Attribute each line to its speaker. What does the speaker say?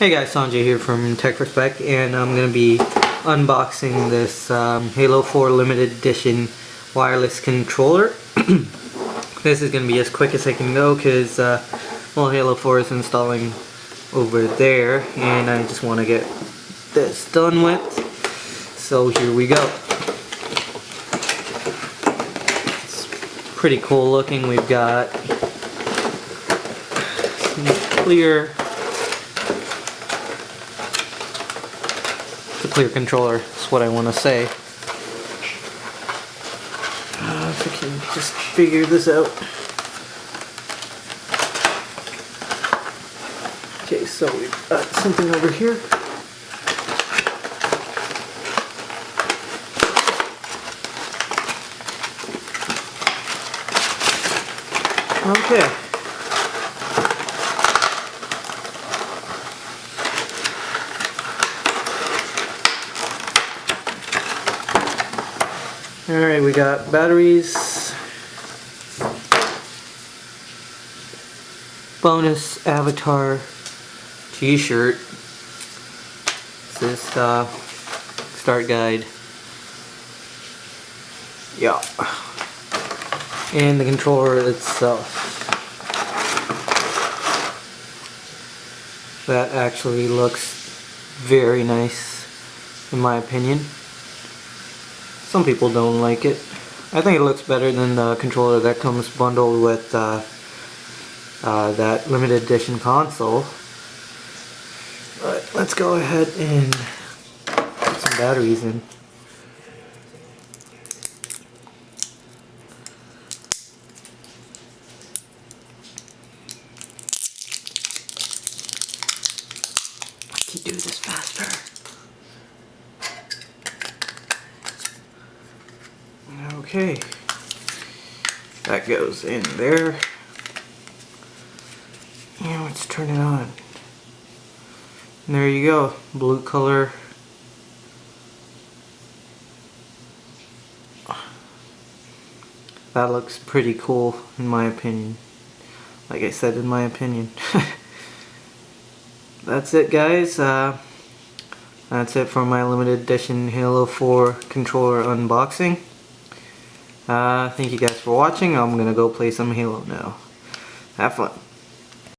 Speaker 1: Hey guys, Sanjay here from TechRespect, and I'm going to be unboxing this Halo 4 limited edition wireless controller. This is going to be as quick as I can go because well, Halo 4 is installing over there and I just want to get this done with. So here we go. It's pretty cool looking. We've got some clear controller, is what I want to say. If I can just figure this out. Okay, so we've got something over here. Okay. Alright, we got batteries, bonus avatar t-shirt, this start guide, yeah, and the controller itself. That actually looks very nice in my opinion. Some people don't like it. I think it looks better than the controller that comes bundled with that limited edition console. But let's go ahead and put some batteries in. I can do this faster. Okay, that goes in there, and let's turn it on. And there you go, blue color. That looks pretty cool in my opinion. Like I said, in my opinion. That's it, guys. That's it for my limited edition Halo 4 controller unboxing. Thank you guys for watching. I'm gonna go play some Halo now. Have fun.